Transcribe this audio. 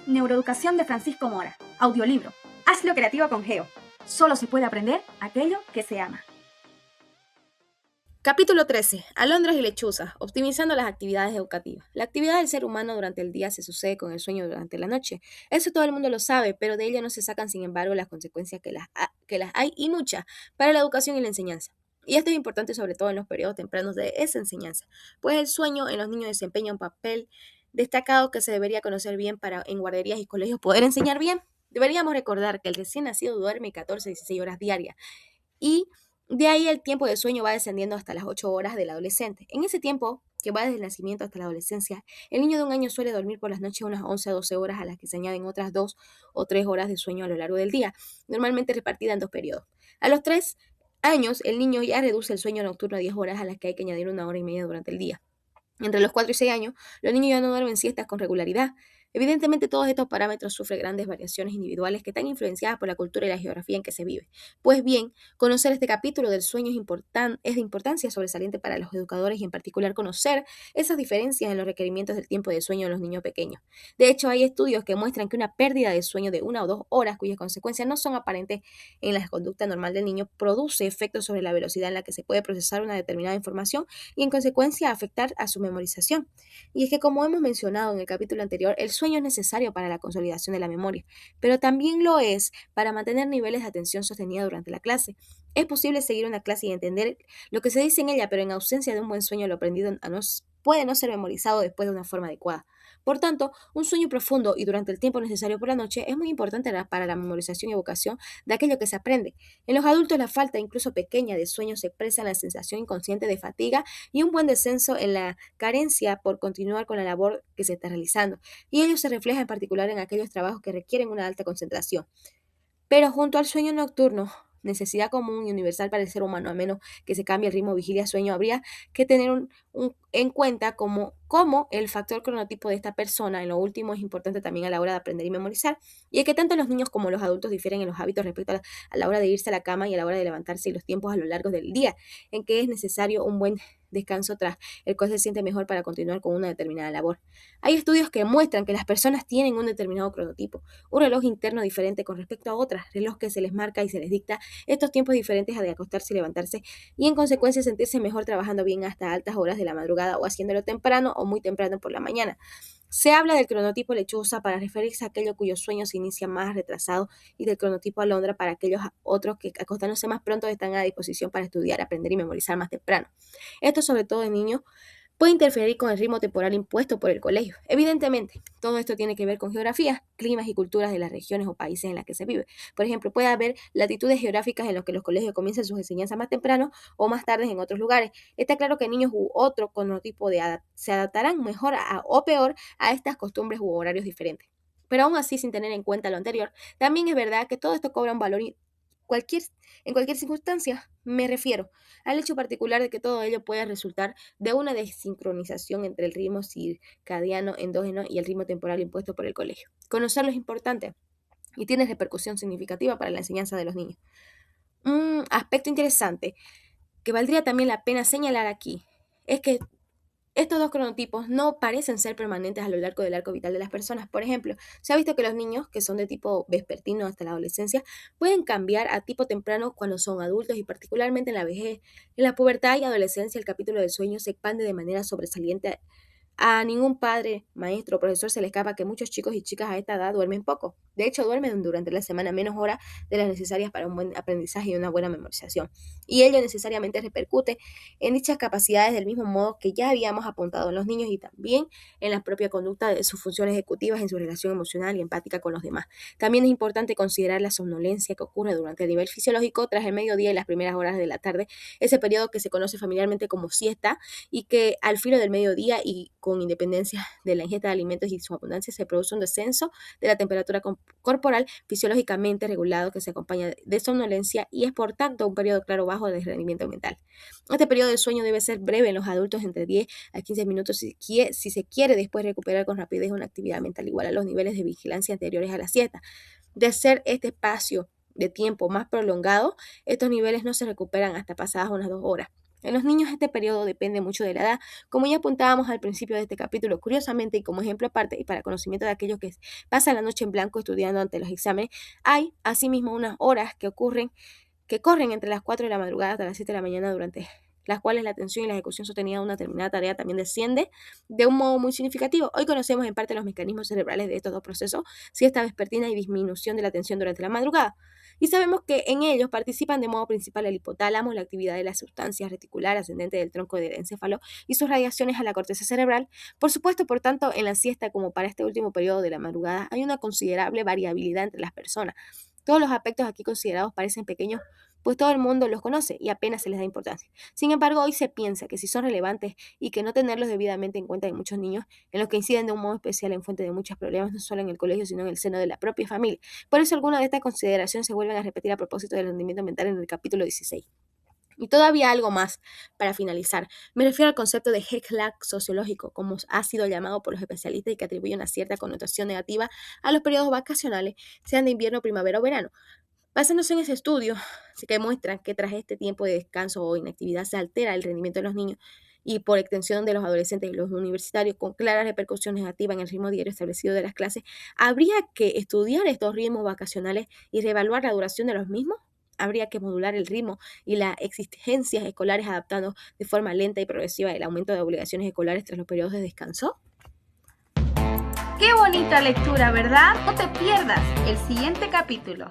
Neuroeducación de Francisco Mora. Audiolibro. Hazlo creativo con Geo. Solo se puede aprender aquello que se ama. Capítulo 13. Alondras y lechuzas. Optimizando las actividades educativas. La actividad del ser humano durante el día se sucede con el sueño durante la noche. Eso todo el mundo lo sabe, pero de ello no se sacan, sin embargo, las consecuencias que las hay y muchas para la educación y la enseñanza. Y esto es importante sobre todo en los periodos tempranos de esa enseñanza, pues el sueño en los niños desempeña un papel destacado que se debería conocer bien para en guarderías y colegios poder enseñar bien. Deberíamos recordar que el recién nacido duerme 14 a 16 horas diarias y de ahí el tiempo de sueño va descendiendo hasta las 8 horas del adolescente. En ese tiempo, que va desde el nacimiento hasta la adolescencia, el niño de un año suele dormir por las noches unas 11 a 12 horas, a las que se añaden otras 2 o 3 horas de sueño a lo largo del día, normalmente repartida en 2 periodos. A los 3 años, el niño ya reduce el sueño nocturno a 10 horas, a las que hay que añadir 1 hora y media durante el día. Entre los 4 y 6 años, los niños ya no duermen siestas con regularidad. Evidentemente, todos estos parámetros sufren grandes variaciones individuales que están influenciadas por la cultura y la geografía en que se vive. Pues bien, conocer este capítulo del sueño es de importancia sobresaliente para los educadores y en particular conocer esas diferencias en los requerimientos del tiempo de sueño de los niños pequeños. De hecho, hay estudios que muestran que una pérdida de sueño de 1 o 2 horas, cuyas consecuencias no son aparentes en la conducta normal del niño, produce efectos sobre la velocidad en la que se puede procesar una determinada información y en consecuencia afectar a su memorización. Y es que, como hemos mencionado en el capítulo anterior, el sueño es necesario para la consolidación de la memoria, pero también lo es para mantener niveles de atención sostenida durante la clase. Es posible seguir una clase y entender lo que se dice en ella, pero en ausencia de un buen sueño lo aprendido puede no ser memorizado después de una forma adecuada. Por tanto, un sueño profundo y durante el tiempo necesario por la noche es muy importante para la memorización y evocación de aquello que se aprende. En los adultos, la falta incluso pequeña de sueño se expresa en la sensación inconsciente de fatiga y un buen descenso en la carencia por continuar con la labor que se está realizando, y ello se refleja en particular en aquellos trabajos que requieren una alta concentración. Pero junto al sueño nocturno, necesidad común y universal para el ser humano, a menos que se cambie el ritmo vigilia-sueño, habría que tener en cuenta como el factor cronotipo de esta persona. En lo último es importante también a la hora de aprender y memorizar, y es que tanto los niños como los adultos difieren en los hábitos respecto a la hora de irse a la cama y a la hora de levantarse y los tiempos a lo largo del día, en que es necesario un buen descanso tras el cual se siente mejor para continuar con una determinada labor. Hay estudios que muestran que las personas tienen un determinado cronotipo, un reloj interno diferente con respecto a otras, reloj que se les marca y se les dicta estos tiempos diferentes a de acostarse y levantarse, y en consecuencia sentirse mejor trabajando bien hasta altas horas de la madrugada o haciéndolo temprano o muy temprano por la mañana. Se habla del cronotipo lechuza para referirse a aquello cuyo sueño se inicia más retrasado, y del cronotipo alondra para aquellos otros que, acostándose más pronto, están a disposición para estudiar, aprender y memorizar más temprano. Esto, sobre todo en niños, puede interferir con el ritmo temporal impuesto por el colegio. Evidentemente, todo esto tiene que ver con geografía, climas y culturas de las regiones o países en las que se vive. Por ejemplo, puede haber latitudes geográficas en las que los colegios comienzan sus enseñanzas más temprano o más tarde en otros lugares. Está claro que niños u otro con otro tipo se adaptarán mejor o peor a estas costumbres u horarios diferentes. Pero aún así, sin tener en cuenta lo anterior, también es verdad que todo esto cobra un valor cualquier, en cualquier circunstancia. Me refiero al hecho particular de que todo ello puede resultar de una desincronización entre el ritmo circadiano endógeno y el ritmo temporal impuesto por el colegio. Conocerlo es importante y tiene repercusión significativa para la enseñanza de los niños. Un aspecto interesante que valdría también la pena señalar aquí es que estos dos cronotipos no parecen ser permanentes a lo largo del arco vital de las personas. Por ejemplo, se ha visto que los niños, que son de tipo vespertino hasta la adolescencia, pueden cambiar a tipo temprano cuando son adultos, y particularmente en la vejez. En la pubertad y adolescencia, el capítulo del sueño se expande de manera sobresaliente. A ningún padre, maestro o profesor se le escapa que muchos chicos y chicas a esta edad duermen poco. De hecho, duermen durante la semana menos horas de las necesarias para un buen aprendizaje y una buena memorización. Y ello necesariamente repercute en dichas capacidades del mismo modo que ya habíamos apuntado en los niños, y también en la propia conducta de sus funciones ejecutivas, en su relación emocional y empática con los demás. También es importante considerar la somnolencia que ocurre durante el nivel fisiológico tras el mediodía y las primeras horas de la tarde, ese periodo que se conoce familiarmente como siesta, y que al filo del mediodía y con independencia de la ingesta de alimentos y su abundancia se produce un descenso de la temperatura corporal fisiológicamente regulado que se acompaña de somnolencia, y es por tanto un periodo claro bajo de rendimiento mental. Este periodo de sueño debe ser breve en los adultos, entre 10 a 15 minutos, si se quiere después recuperar con rapidez una actividad mental igual a los niveles de vigilancia anteriores a la siesta. De ser este espacio de tiempo más prolongado, estos niveles no se recuperan hasta pasadas unas 2 horas. En los niños este periodo depende mucho de la edad, como ya apuntábamos al principio de este capítulo. Curiosamente, y como ejemplo aparte y para conocimiento de aquellos que pasan la noche en blanco estudiando ante los exámenes, hay asimismo unas horas que corren entre las 4 de la madrugada hasta las 7 de la mañana, durante las cuales la atención y la ejecución sostenida de una determinada tarea también desciende de un modo muy significativo. Hoy conocemos en parte los mecanismos cerebrales de estos dos procesos, siesta vespertina y disminución de la atención durante la madrugada. Y sabemos que en ellos participan de modo principal el hipotálamo, la actividad de la sustancia reticular ascendente del tronco del encéfalo y sus radiaciones a la corteza cerebral. Por supuesto, por tanto, en la siesta como para este último periodo de la madrugada hay una considerable variabilidad entre las personas. Todos los aspectos aquí considerados parecen pequeños, pues todo el mundo los conoce y apenas se les da importancia. Sin embargo, hoy se piensa que si son relevantes y que no tenerlos debidamente en cuenta en muchos niños, en los que inciden de un modo especial en fuente de muchos problemas, no solo en el colegio, sino en el seno de la propia familia. Por eso algunas de estas consideraciones se vuelven a repetir a propósito del rendimiento mental en el capítulo 16. Y todavía algo más para finalizar. Me refiero al concepto de headlag sociológico, como ha sido llamado por los especialistas y que atribuye una cierta connotación negativa a los periodos vacacionales, sean de invierno, primavera o verano. Basándose en ese estudio, se demuestra que tras este tiempo de descanso o inactividad se altera el rendimiento de los niños y por extensión de los adolescentes y los universitarios, con claras repercusiones negativas en el ritmo diario establecido de las clases. ¿Habría que estudiar estos ritmos vacacionales y reevaluar la duración de los mismos? ¿Habría que modular el ritmo y las exigencias escolares adaptando de forma lenta y progresiva el aumento de obligaciones escolares tras los periodos de descanso? ¡Qué bonita lectura, ¿verdad? No te pierdas el siguiente capítulo.